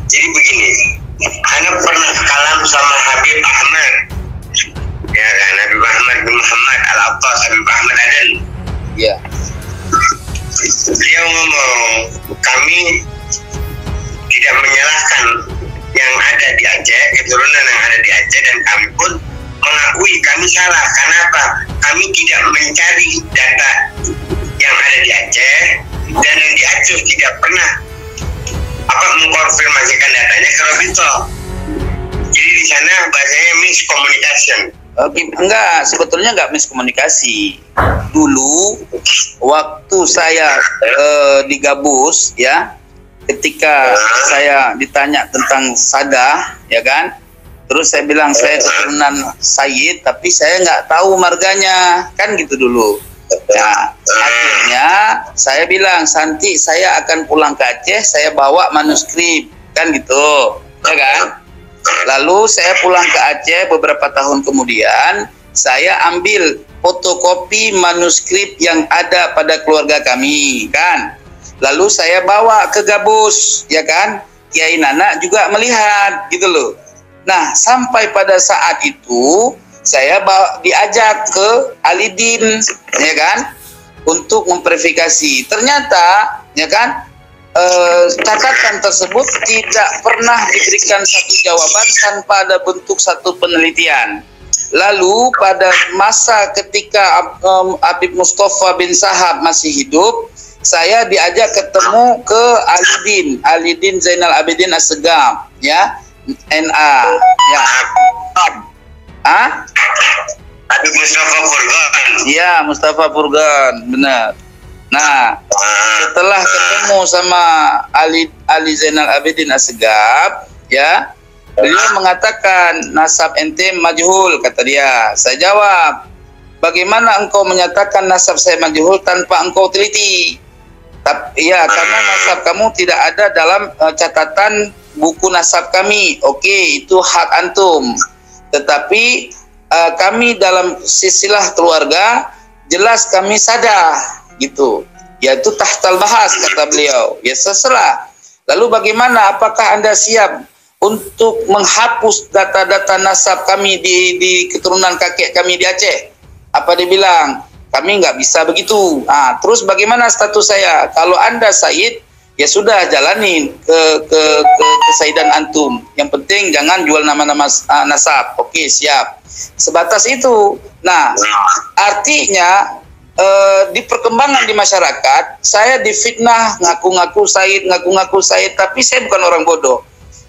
Jadi begini, Ana pernah kalam sama Habib Ahmad, ya kan, Habib Ahmad bin Muhammad Al-Attas, Habib Ahmad Aden. Ya. Beliau ngomong, kami tidak menyalahkan yang ada di Aceh, keturunan yang ada di Aceh, dan kami pun mengakui kami salah. Kenapa? Kami tidak mencari data yang ada di Aceh, dan yang di Aceh tidak pernah mengkonfirmasikan datanya ke Robito. Jadi di sana bahasanya miscommunication. Enggak, sebetulnya enggak miskomunikasi. Dulu waktu saya di Gabus, ya, ketika saya ditanya tentang Sadah, ya kan, terus saya bilang saya keturunan Sayyid, tapi saya nggak tahu marganya, kan gitu dulu. Nah, akhirnya saya bilang, Santi, saya akan pulang ke Aceh, saya bawa manuskrip, kan gitu, ya kan. Lalu saya pulang ke Aceh beberapa tahun kemudian, saya ambil fotokopi manuskrip yang ada pada keluarga kami, kan. Lalu saya bawa ke Gabus, ya kan. Kiai Nana juga melihat, gitu loh. Nah, sampai pada saat itu saya diajak ke Alidin, ya kan, untuk memverifikasi. Ternyata, ya kan, catatan tersebut tidak pernah diberikan satu jawaban tanpa ada bentuk satu penelitian. Lalu pada masa ketika Habib Mustafa bin Sahab masih hidup, saya diajak ketemu ke Alidin Zainal Abidin Assegaf, ya, NA, ya. Habib Mustafa Furgan. Iya, Mustafa Furgan, benar. Nah, setelah ketemu sama Ali Zainal Abidin Assegaf, ya, beliau mengatakan nasab ente majhul, kata dia. Saya jawab, bagaimana engkau menyatakan nasab saya majhul tanpa engkau teliti? Ya, karena nasab kamu tidak ada dalam catatan buku nasab kami. Oke, itu hak antum. Tetapi kami dalam silsilah keluarga jelas kami Sadah, gitu, yaitu tahtal bahas, kata beliau. Ya, seserah. Lalu bagaimana, apakah Anda siap untuk menghapus data-data nasab kami di keturunan kakek kami di Aceh? Apa dia bilang? Kami nggak bisa begitu. Terus bagaimana status saya? Kalau Anda Sayyid, ya sudah, jalanin ke Sayyidan antum. Yang penting jangan jual nama-nama nasab. Oke, siap. Sebatas itu. Nah, artinya di perkembangan di masyarakat, saya difitnah, ngaku-ngaku Sayyid, tapi saya bukan orang bodoh.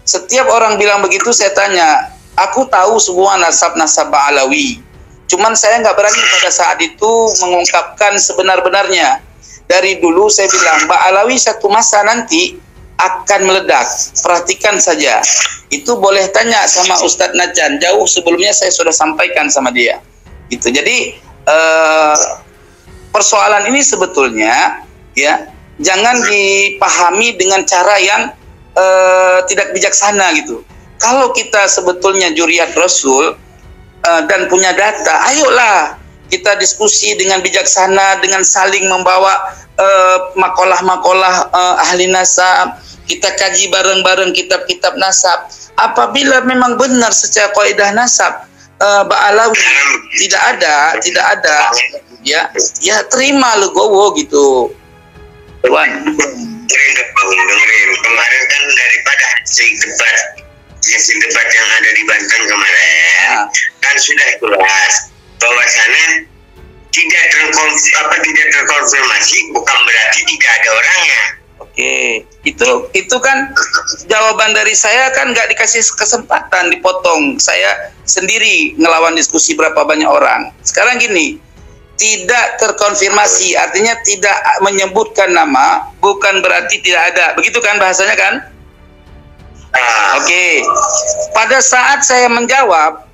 Setiap orang bilang begitu, saya tanya, aku tahu semua nasab-nasab Ba'alawi. Cuman saya nggak berani pada saat itu mengungkapkan sebenar-benarnya. Dari dulu saya bilang, Ba'alawi satu masa nanti akan meledak. Perhatikan saja. Itu boleh tanya sama Ustadz Najan. Jauh sebelumnya saya sudah sampaikan sama dia. Gitu. Jadi persoalan ini sebetulnya, ya, jangan dipahami dengan cara yang tidak bijaksana gitu. Kalau kita sebetulnya juriat Rasul dan punya data, ayolah kita diskusi dengan bijaksana, dengan saling membawa makalah-makalah ahli nasab. Kita kaji bareng-bareng kitab-kitab nasab. Apabila memang benar secara kaidah nasab Ba'alawi tidak ada, ya terima legowo gitu, Tuan. Dengerin. Kemarin kan daripada hasil debat yang ada di Banten kemarin, kan sudah jelas bahwasannya tidak terkonfirmasi bukan berarti tidak ada orangnya. Oke, itu kan jawaban dari saya, kan nggak dikasih kesempatan, dipotong. Saya sendiri ngelawan diskusi berapa banyak orang. Sekarang gini, tidak terkonfirmasi artinya tidak menyebutkan nama, bukan berarti tidak ada. Begitu kan bahasanya kan? Oke. Pada saat saya menjawab,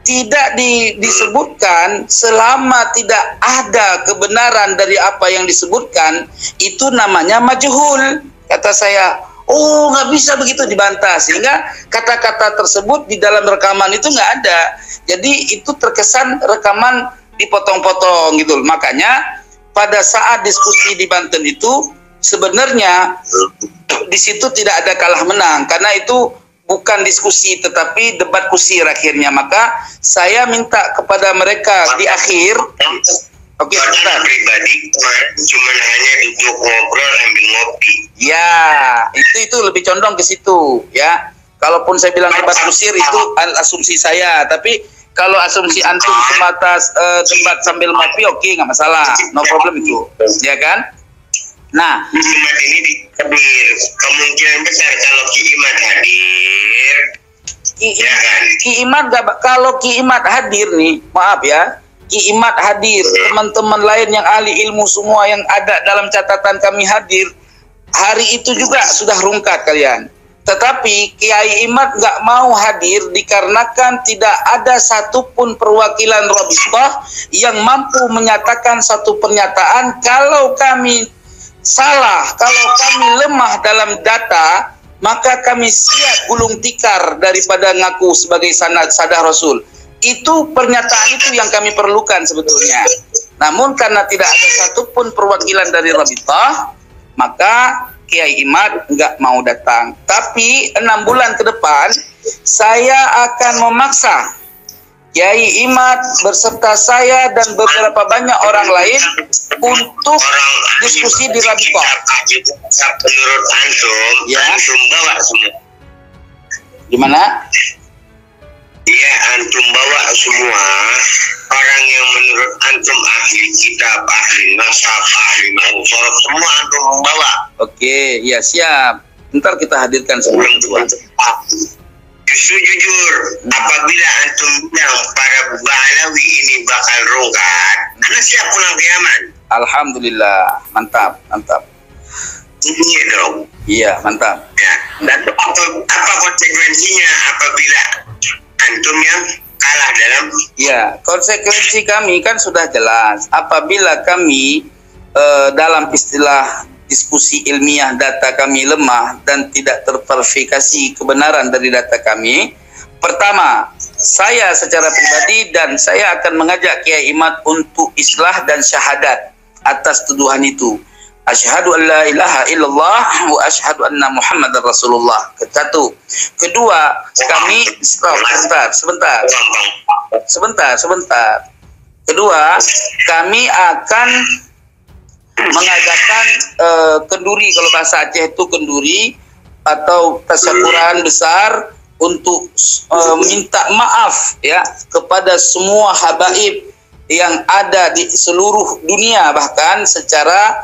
tidak disebutkan, selama tidak ada kebenaran dari apa yang disebutkan, itu namanya majhul, kata saya. Oh, nggak bisa begitu, dibantah. Sehingga kata-kata tersebut di dalam rekaman itu nggak ada. Jadi itu terkesan rekaman dipotong-potong gitu. Makanya pada saat diskusi di Banten itu, sebenarnya di situ tidak ada kalah menang karena itu bukan diskusi tetapi debat kusir akhirnya. Maka saya minta kepada mereka di akhir. Oke, pribadi cuma hanya duduk ngobrol ambil ngopi. Ya, itu lebih condong ke situ ya. Kalaupun saya bilang debat kusir itu asumsi saya, tapi kalau asumsi antum semata debat sambil ngopi, oke, nggak masalah, no problem itu, ya kan? Nah, Imat ini hadir, kemungkinan besar kalau Ki Imat hadir, ya kan? Kalau Ki Imat hadir nih, maaf ya, Ki Imat hadir, teman-teman lain yang ahli ilmu semua yang ada dalam catatan kami hadir, hari itu juga sudah rungkat kalian. Tetapi Kiai Imat nggak mau hadir dikarenakan tidak ada satupun perwakilan Rabithah yang mampu menyatakan satu pernyataan kalau kami salah, kalau kami lemah dalam data, maka kami siap gulung tikar daripada ngaku sebagai sadah Rasul. Itu pernyataan itu yang kami perlukan sebetulnya. Namun karena tidak ada satupun perwakilan dari Rabithah, maka Kiai Imat nggak mau datang. Tapi 6 bulan ke depan saya akan memaksa Kiai Imat berserta saya dan beberapa banyak orang lain untuk diskusi di Rabithah. Menurut antum, ya. Antum bawa semua. Gimana? Iya, antum bawa semua orang yang menurut antum ahli kitab, ahli nasab, ahli ma'usorot, semua antum bawa. Oke, ya siap. Ntar kita hadirkan semua. Justru jujur, apabila antum bilang para Bahlawi ini bakal rungkat, karena siap pulang ke Yaman. Alhamdulillah, mantap, mantap. Iya dong. Iya, mantap. Ya. Dan apa konsekuensinya apabila antum yang kalah dalam? Ya, konsekuensi kami kan sudah jelas. Apabila kami dalam istilah diskusi ilmiah data kami lemah dan tidak terverifikasi kebenaran dari data kami, pertama, saya secara pribadi dan saya akan mengajak Kiai Imat untuk islah dan syahadat atas tuduhan itu. Asyhadu an la ilaha illallah wa asyhadu anna Muhammadar Rasulullah. Satu. Kedua, kami sebentar. Kedua, kami akan mengadakan kenduri, kalau bahasa Aceh itu kenduri atau tasyakuran besar untuk minta maaf ya kepada semua habaib yang ada di seluruh dunia, bahkan secara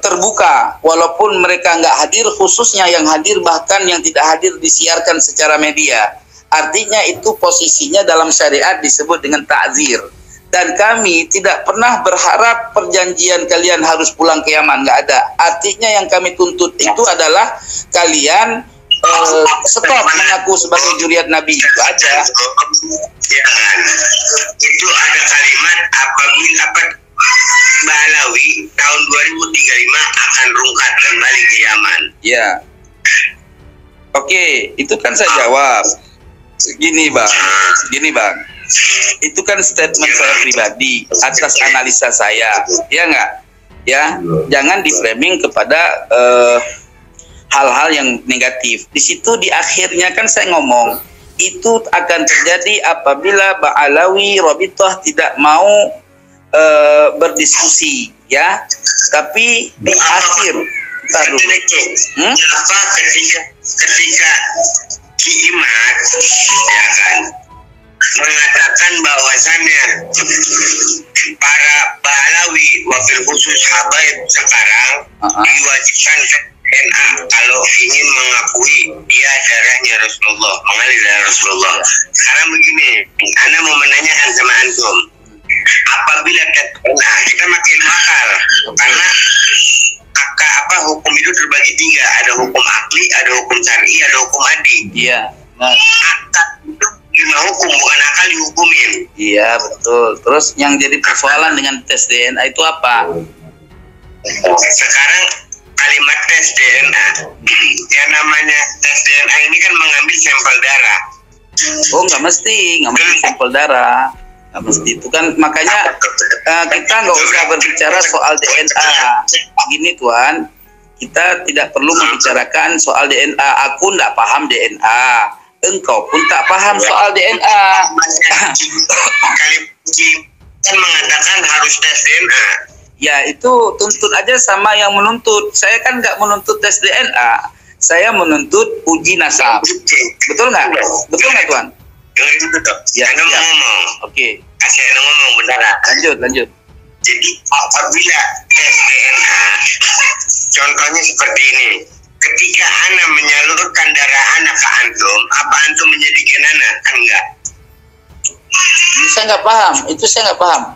terbuka, walaupun mereka nggak hadir, khususnya yang hadir bahkan yang tidak hadir disiarkan secara media. Artinya itu posisinya dalam syariat disebut dengan ta'zir. Dan kami tidak pernah berharap perjanjian kalian harus pulang ke Yaman, nggak ada. Artinya yang kami tuntut itu adalah kalian stop mengaku sebagai juriat Nabi, itu aja. Itu ada kalimat apabila Bahlawi tahun 2035 akan rungkat dan balik ke Yaman. Ya. Oke, itu kan saya jawab. Gini bang, itu kan statement saya pribadi atas analisa saya, ya nggak? Ya, jangan di-framing kepada hal-hal yang negatif. Di situ di akhirnya kan saya ngomong, itu akan terjadi apabila Bahlawi Rabithah tidak mau berdiskusi, ya. Tapi di akhir, kenapa ketika Ki Imat ya kan mengatakan bahwasannya para Bahlawi wabil khusus habaib sekarang diwajibkan DNA kalau ingin mengakui dia darahnya Rasulullah, mengalir darah Rasulullah. Sekarang begini, Anda mau menanyakan sama antum, apabila kita makin mahal karena hukum itu terbagi 3, ada hukum akli, ada hukum syar'i, ada hukum adi. Iya. Nah. Akal itu 5 hukum, bukan akal dihukumin. Iya betul. Terus yang jadi persoalan dengan tes DNA itu apa? Sekarang kalimat tes DNA, yang namanya tes DNA ini kan mengambil sampel darah. Oh nggak mesti sampel darah. Nah, mesti itu kan makanya kita nggak usah berbicara soal DNA. Gini Tuan, kita tidak perlu membicarakan soal DNA. Aku nggak paham DNA, engkau pun tak paham soal DNA. Kali kan mengatakan harus tes DNA. Ya itu tuntut aja sama yang menuntut. Saya kan nggak menuntut tes DNA. Saya menuntut uji nasab. Betul nggak? Betul nggak Tuan? Dengar itu tuh. Ya, Anda ya. ngomong. Oke. Kasih Anda ngomong benar. Lanjut. Jadi apabila tes DNA, contohnya seperti ini. Ketika Anda menyalurkan darah Anda ke antum, apa antum menjadi gen Anda? Kan enggak. Saya nggak paham. Itu saya nggak paham.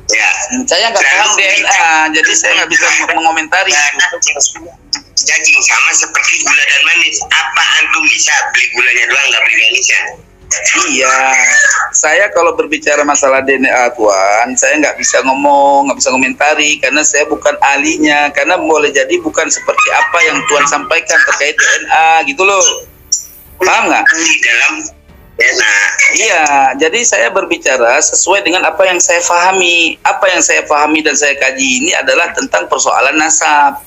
Ya. Saya nggak paham DNA, jadi saya nggak bisa mengomentari. Daging sama seperti gula dan manis. Apa antum bisa beli gulanya doang, nggak beli manisnya? Iya, saya kalau berbicara masalah DNA Tuan, saya nggak bisa ngomong, nggak bisa komentari karena saya bukan ahlinya. Karena boleh jadi bukan seperti apa yang Tuan sampaikan terkait DNA gitu loh. Paham nggak? Di dalam DNA. Iya, jadi saya berbicara sesuai dengan apa yang saya pahami. Apa yang saya pahami dan saya kaji ini adalah tentang persoalan nasab.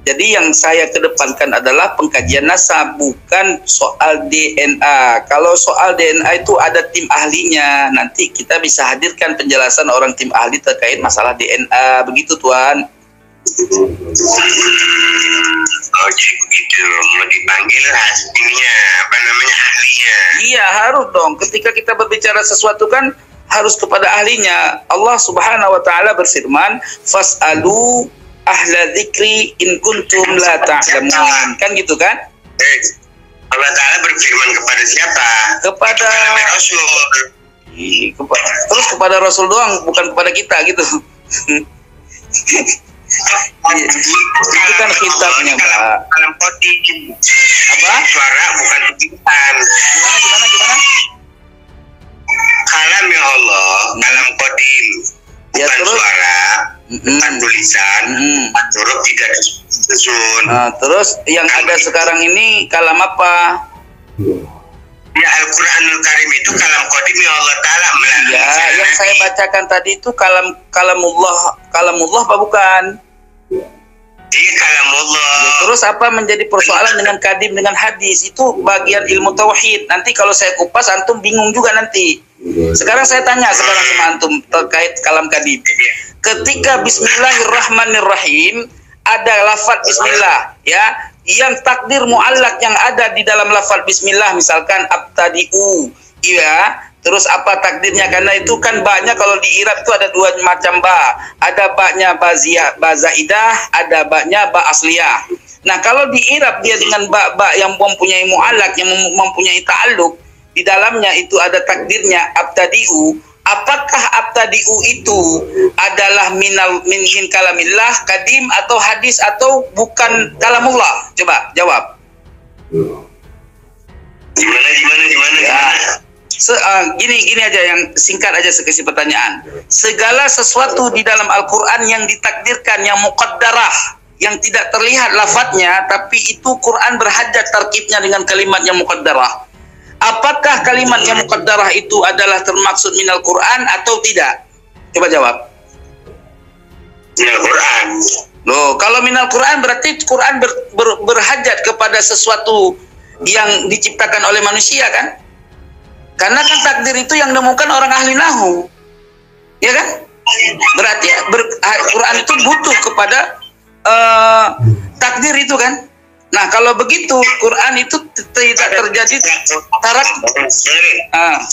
Jadi yang saya kedepankan adalah pengkajian nasab, bukan soal DNA. Kalau soal DNA itu ada tim ahlinya. Nanti kita bisa hadirkan penjelasan orang tim ahli terkait masalah DNA. Begitu Tuan. Oh jadi begitu, mau dipanggil ininya, apa namanya, ahlinya. Iya harus dong, ketika kita berbicara sesuatu kan harus kepada ahlinya. Allah Subhanahu wa Ta'ala berfirman, fas'alu ahla dzikri in kuntum la ta'lamun. Kan gitu kan? Allah Ta'ala berfirman kepada siapa? Kepada Rasul. Terus kepada Rasul doang, bukan kepada kita gitu. Itu kan kitabnya Pak. Kalam kodim. Apa? Suara bukan tulisan. Gimana? Kalam ya Allah, kalam kodim. Bukan Ya, terus? suara, bukan tulisan, huruf tidak disusun. Nah, terus yang ada sekarang ini kalam apa? Ya Al-Quranul Karim itu kalam kodim ya Allah Ta'ala melalui. Ya, yang saya bacakan tadi itu kalamullah apa bukan? Iya kalamullah. Ya, terus apa menjadi persoalan dengan kadim dengan hadis? Itu bagian ilmu tauhid. Nanti kalau saya kupas antum bingung juga nanti. Sekarang saya tanya sekarang sama antum terkait kalam kadim. Ketika Bismillahirrahmanirrahim ada lafaz Bismillah, ya, yang takdir muallak yang ada di dalam lafaz Bismillah, misalkan abtadi'u, ya. Terus apa takdirnya? Karena itu kan banyak, kalau di Irab itu ada dua macam ba. Ada ba-nya ba zaidah, ada ba-nya ba asliyah. Nah, kalau di Irab dia dengan ba yang mempunyai muallak, yang mempunyai ta'alluq, di dalamnya itu ada takdirnya abtadi'u. Apakah abtadi'u itu adalah min kalamillah, kadim atau hadis atau bukan kalamullah? Coba jawab. Gimana? Ya. Gini aja, yang singkat aja sekali pertanyaan. Segala sesuatu di dalam Al-Quran yang ditakdirkan, yang muqaddarah, yang tidak terlihat lafadznya, tapi itu Quran berhajat tarkibnya dengan kalimat yang muqaddarah. Apakah kalimat yang muqaddarah itu adalah termaksud minal Quran atau tidak? Coba jawab. Minal Quran. Loh, kalau minal Quran berarti Quran berhajat kepada sesuatu yang diciptakan oleh manusia kan? Karena kan takdir itu yang nemukan orang ahli nahu, ya kan? Berarti Quran itu butuh kepada takdir itu kan? Nah kalau begitu Quran itu tidak terjadi tarak.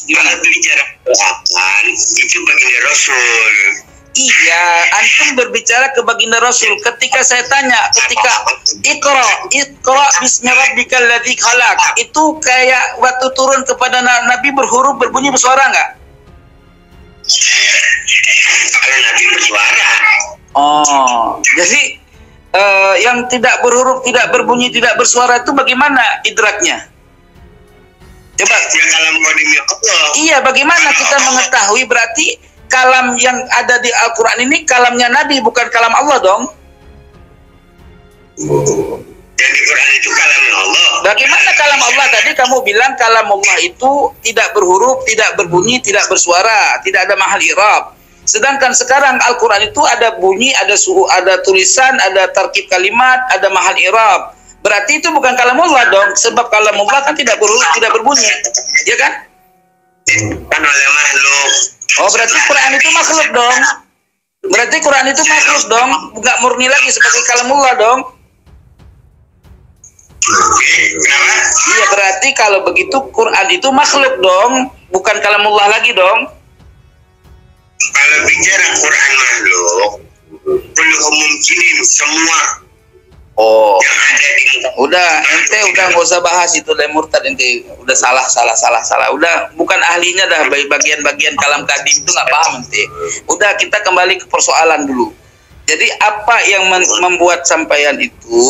Gimana? Bicara Quran itu baginda Rasul. Iya, antum berbicara ke baginda Rasul. Ketika saya tanya, ketika Iqra bismi rabbikal ladzi khalaq, itu kayak waktu turun kepada Nabi berhuruf berbunyi bersuara nggak? Kalau Nabi bersuara. Oh, jadi yang tidak berhuruf, tidak berbunyi, tidak bersuara itu bagaimana idraknya? Coba. Ya kalam kodimnya Allah. Iya, bagaimana kita mengetahui berarti kalam yang ada di Al-Quran ini kalamnya Nabi, bukan kalam Allah dong? Dan di Quran itu kalam Allah. Bagaimana kalam Allah? Tadi kamu bilang kalam Allah itu tidak berhuruf, tidak berbunyi, tidak bersuara, tidak ada mahal i'rab. Sedangkan sekarang Al-Quran itu ada bunyi, ada tulisan, ada tarkib kalimat, ada mahal i'rab. Berarti itu bukan kalam Allah dong, sebab kalam Allah kan tidak berhuruf, tidak berbunyi, ya kan? Kan oleh makhluk. Oh, berarti Quran itu makhluk dong. Berarti Quran itu makhluk dong, nggak murni lagi sebagai kalam Allah dong. Kenapa? Iya, berarti kalau begitu Quran itu makhluk dong, bukan kalam Allah lagi dong. Kalau bicara Quran makhluk, kulluhum mumkinin, semua Oh, yang ada di muka. udah ente udah nggak usah bahas itu deh murtad, ente udah salah. Udah bukan ahlinya dah, bagian-bagian kalam kadim itu nggak paham ente. Udah, kita kembali ke persoalan dulu. Jadi apa yang membuat sampaian itu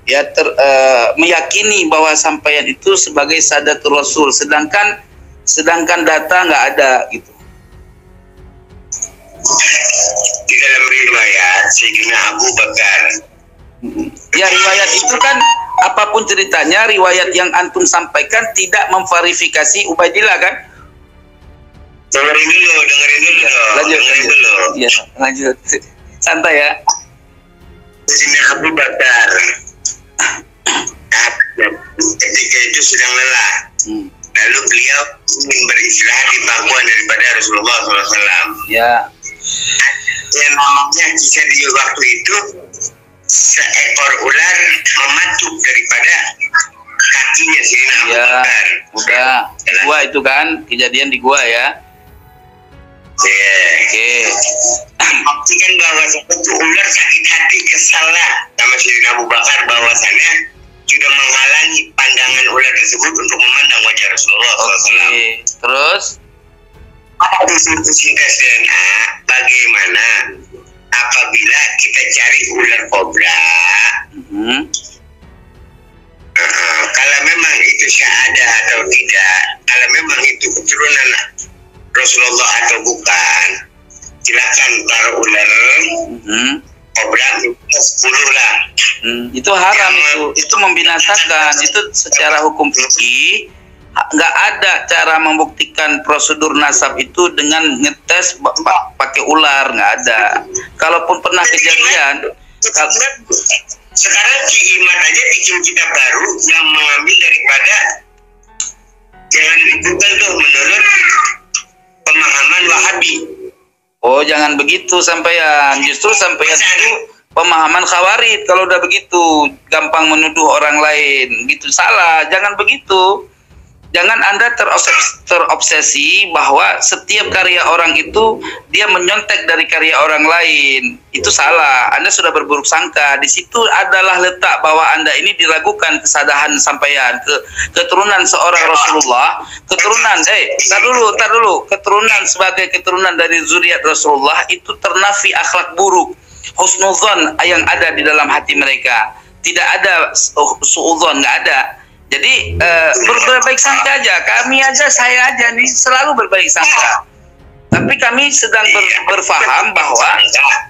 ya meyakini bahwa sampaian itu sebagai sadatul rasul, sedangkan data nggak ada gitu. Di dalam riwayat Sayyidina Abu Bakar. Ya, riwayat itu kan apapun ceritanya, riwayat yang antum sampaikan tidak memverifikasi Ubaidillah kan? Dengerin dulu. Lanjut. Ya, lanjut. Santai ya. Sayyidina Abu Bakar ketika itu sedang lelah. Lalu beliau ingin beristirahat di pangkuan daripada Rasulullah SAW. Ya. Yang namanya kisah di waktu itu, seekor ular mematuk daripada kakinya Sayyidina Abu Bakar. Udah, di gua itu kan, kejadian di gua ya. Oke. Pastikan bahwa satu ular sakit hati, kesalah sama Sayyidina Abu Bakar bahwasannya sudah menghalangi pandangan ular tersebut untuk memandang wajah Rasulullah SAW. Terus? Di situ sintas DNA, bagaimana apabila kita cari ular kobra, kalau memang itu syahada atau tidak, kalau memang itu keturunan Rasulullah atau bukan, silakan taruh ular kobra 10 lah. Itu haram, itu membinasakan. Itu secara hukum fikih nggak ada cara membuktikan prosedur nasab itu dengan ngetes pakai ular, nggak ada. Kalaupun pernah kejadian, sekarang Ki Iman aja bikin kitab baru yang mengambil daripada jangan di Google tuh menurut pemahaman Wahabi. Oh, jangan begitu sampean. Justru sampean itu pemahaman Khawarij. Kalau udah begitu gampang menuduh orang lain, gitu salah. Jangan begitu. Jangan Anda terobsesi bahwa setiap karya orang itu dia menyontek dari karya orang lain. Itu salah. Anda sudah berburuk sangka. Di situ adalah letak bahwa Anda ini diragukan kesadaran sampean, keturunan seorang Rasulullah, keturunan tar dulu. Keturunan sebagai keturunan dari zuriat Rasulullah itu ternafi akhlak buruk, husnuzon yang ada di dalam hati mereka. Tidak ada suudzon, nggak ada. Jadi berbaik sangka aja. Kami aja, saya aja nih selalu berbaik sangka. Tapi kami sedang berfaham bahwa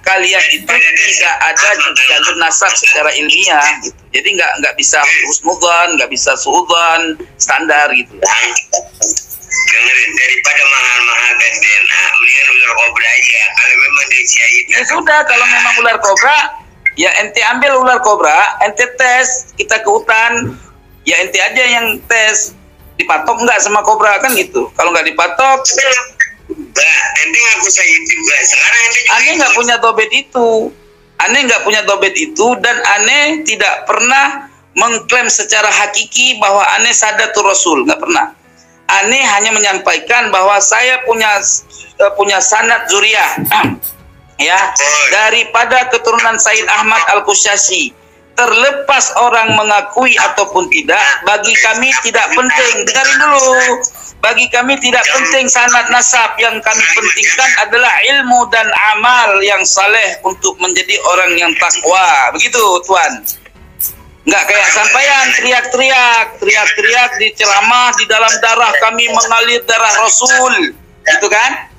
kalian itu tidak ada di jalur nasab secara ilmiah gitu. Jadi nggak bisa husnudzon, nggak bisa suudzon standar gitu. Dengerin, daripada mahal-mahal tes DNA, mendingan ular kobra aja. Kalau memang dia syahid. Ya sudah, kalau memang ular kobra, ya ente ambil ular kobra, ente tes, kita ke hutan. Ya ente aja yang tes, dipatok nggak sama kobra kan gitu. Kalau nggak dipatok, ente ngaku syahid juga. Sekarang ente aneh nggak punya dobet itu, dan aneh tidak pernah mengklaim secara hakiki bahwa aneh sadatul rasul, nggak pernah. Aneh hanya menyampaikan bahwa saya punya sanad zuriyah, ya, daripada keturunan Sayyid Ahmad Al-Qusyasyi. Terlepas orang mengakui ataupun tidak, bagi kami tidak penting. Dengarin dulu. Bagi kami tidak penting sanad nasab. Yang kami pentingkan adalah ilmu dan amal yang saleh untuk menjadi orang yang takwa. Begitu, Tuan. Nggak kayak sampean teriak-teriak di ceramah, di dalam darah kami mengalir darah Rasul. Gitu kan?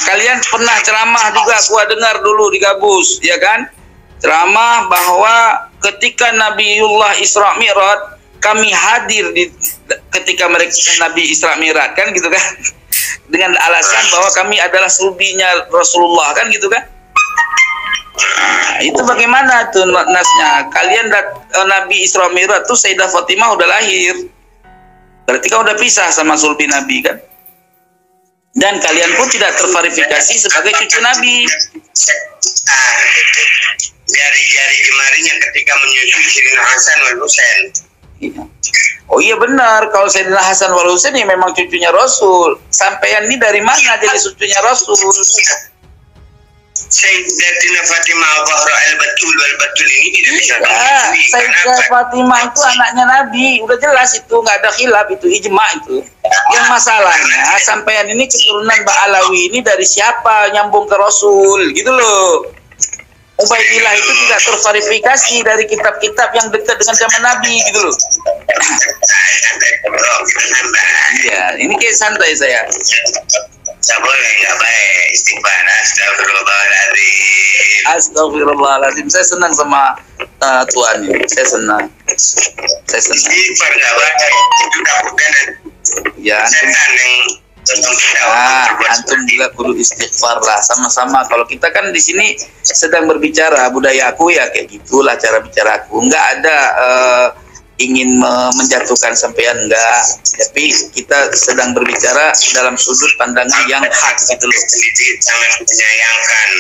Kalian pernah ceramah juga, gua dengar dulu di Gabus, ya kan? ceramah bahwa ketika Nabiullah Isra Mi'raj kami hadir ketika mereka Nabi Isra Mi'raj kan gitu kan, dengan alasan bahwa kami adalah sulbinya Rasulullah kan gitu kan. Nah, itu bagaimana tuh nasnya? Kalian Nabi Isra Mi'raj tuh Sayyidah Fatimah udah lahir, berarti kan udah pisah sama sulbi Nabi kan. Dan kalian pun tidak terverifikasi sebagai cucu Nabi. Jari-jari jemarinya ketika menyusui Sayyidina Hasan wal Husain. Oh iya benar, kalau Sayyidina Hasan wal Husain ya memang cucunya Rasul. Sampean ini dari mana jadi cucunya Rasul? Sayyidatina Fatimah Zahra al-Batul wal-Batul ini tidak bisa menyusui. Sayyidah Fatimah itu anaknya Nabi, udah jelas itu, nggak ada khilaf, itu ijma itu. Yang masalahnya sampean ini keturunan Ba'alawi ini dari siapa nyambung ke Rasul gitu loh. Ubaidillah itu tidak terverifikasi dari kitab-kitab yang dekat dengan zaman Nabi gitu loh. Iya, ini kayak santai saya. Tidak boleh, nggak baik. Istighfar, astagfirullahaladzim. Astagfirullahaladzim. Saya senang sama Tuhan ini. Saya senang. Istighfar nggak baik. Itu takutnya ya, antum juga kudu istighfar lah, sama-sama. Kalau kita kan di sini sedang berbicara budaya aku ya kayak gitulah cara bicara aku. Nggak ada ingin menjatuhkan sampean, enggak, tapi kita sedang berbicara dalam sudut pandangan yang hak gitu loh. Sangat menyayangkan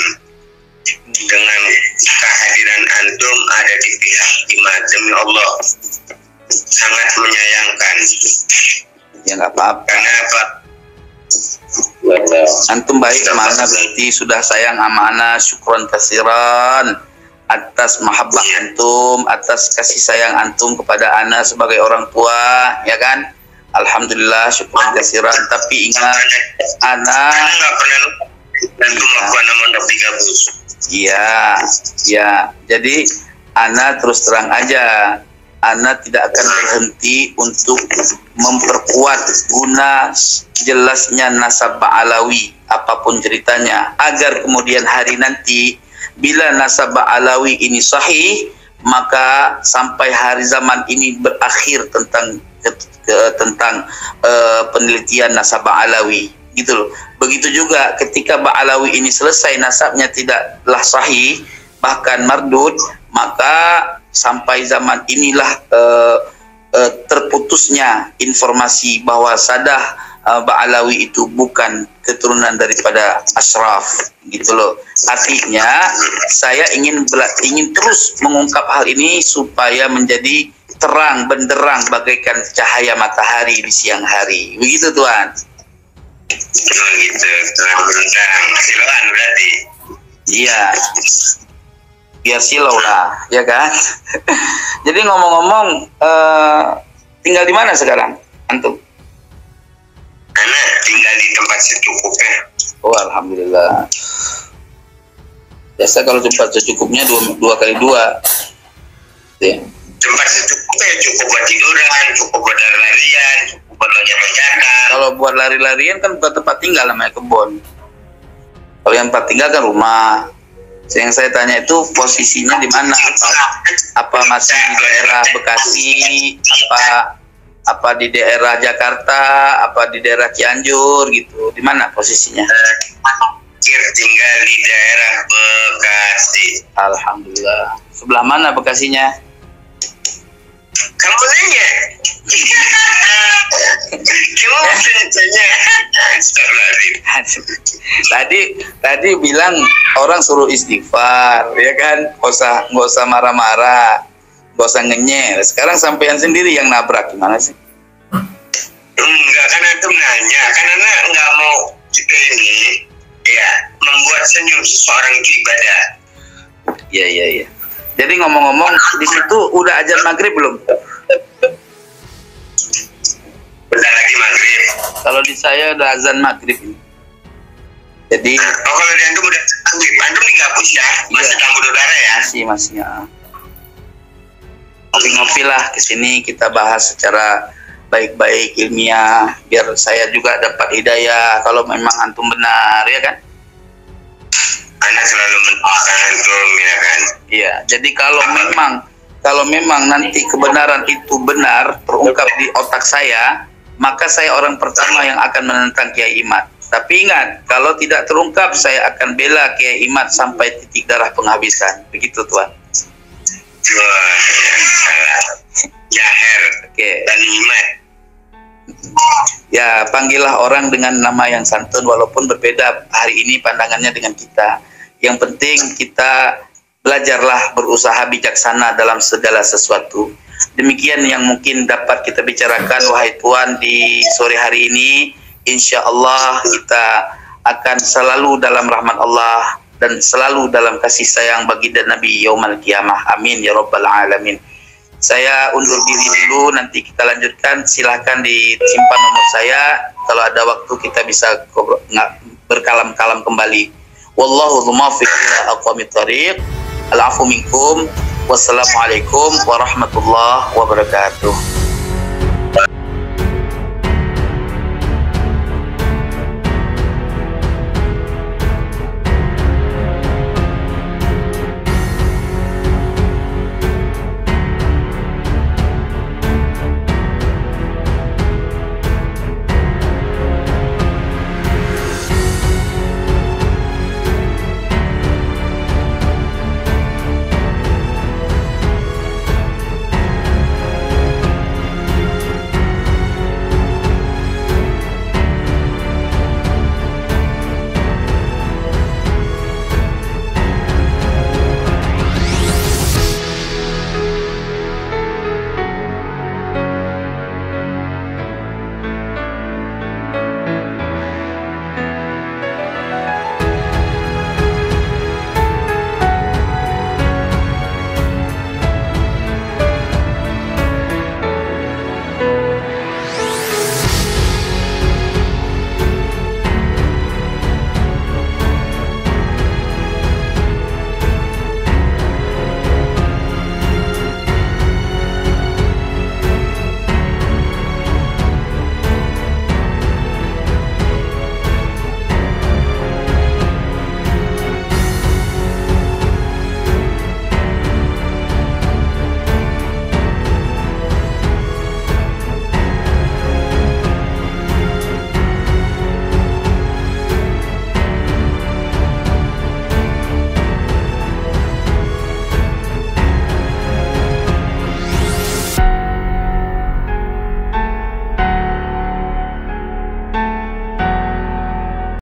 dengan kehadiran antum ada di pihak Imam, demi Allah sangat menyayangkan. Ya nggak apa-apa. Kenapa? Antum baik mana berarti sudah sayang amanah, syukron kasiran atas mahabbah antum, atas kasih sayang antum kepada ana sebagai orang tua, ya kan? Alhamdulillah, syukron kasiran. Tapi ingat, ana iya. Jadi ana terus terang aja, ana tidak akan berhenti untuk memperkuat guna jelasnya nasab Ba'alawi apapun ceritanya, agar kemudian hari nanti bila nasab Ba'alawi ini sahih, maka sampai hari zaman ini berakhir tentang penelitian nasab Ba'alawi gitu loh. Begitu juga ketika Ba'alawi ini selesai nasabnya tidaklah sahih, bahkan mardud, maka sampai zaman inilah terputusnya informasi bahwa Sadah Ba'alawi itu bukan keturunan daripada Ashraf gitu loh. Artinya saya ingin terus mengungkap hal ini supaya menjadi terang benderang bagaikan cahaya matahari di siang hari. Begitu Tuan. Begitu, terang benderang. Silakan berarti. Iya. Biar silau lah, ya kan? Jadi ngomong-ngomong, tinggal di mana sekarang antum? Anak tinggal di tempat secukupnya. Oh alhamdulillah. Biasa kalau tempat secukupnya dua kali dua. Ya. Tempat secukupnya cukup buat tiduran, cukup buat lari-larian, cukup buat loncat-loncatan. Kalau buat lari-larian kan bukan tempat tinggal, namanya kebun. Kalau yang tempat tinggal kan rumah. Yang saya tanya itu posisinya di mana? Apa masih di daerah Bekasi? Apa di daerah Jakarta? Apa di daerah Cianjur gitu? Di mana posisinya? Tinggal di daerah Bekasi. Alhamdulillah. Sebelah mana Bekasinya? Kamu nanya? Tadi bilang orang suruh istighfar, ya kan? Nggak usah marah-marah, nggak usah ngenyel. Sekarang sampean sendiri yang nabrak, gimana sih? Enggak, kan antum nanya, kan anak nggak mau kita ini, ya membuat senyum seseorang itu ibadah. Iya. Jadi ngomong-ngomong, di situ udah azan maghrib belum? Bentar lagi maghrib. Kalau di saya udah azan maghrib ini. Jadi kalau di antum udah maghrib, antum di kampus ya? Masih campur udara ya? Masih ya. Ngopi-ngopi lah kesini, kita bahas secara baik-baik ilmiah, biar saya juga dapat hidayah kalau memang antum benar, ya kan? anak selalu mendoakan antum, ya kan? Iya, jadi kalau memang nanti kebenaran itu benar terungkap di otak saya, maka saya orang pertama yang akan menentang Kiai Imad. Tapi ingat, kalau tidak terungkap, saya akan bela Kiai Imad sampai titik darah penghabisan. Begitu, Tuan. Wah, salah. Jaher. Oke. Dan Imad. Ya, panggillah orang dengan nama yang santun walaupun berbeda hari ini pandangannya dengan kita. Yang penting kita belajarlah berusaha bijaksana dalam segala sesuatu. Demikian yang mungkin dapat kita bicarakan, wahai Tuan, di sore hari ini. Insya Allah kita akan selalu dalam rahmat Allah dan selalu dalam kasih sayang bagi Nabi Yaumal Qiyamah. Amin ya Rabbal Alamin. Saya undur diri dulu, nanti kita lanjutkan. Silahkan disimpan nomor saya. Kalau ada waktu kita bisa berkalam-kalam kembali. Wallahu muwaffiq ila aqwamit thariq. Al-afu minkum. Wassalamualaikum warahmatullahi wabarakatuh.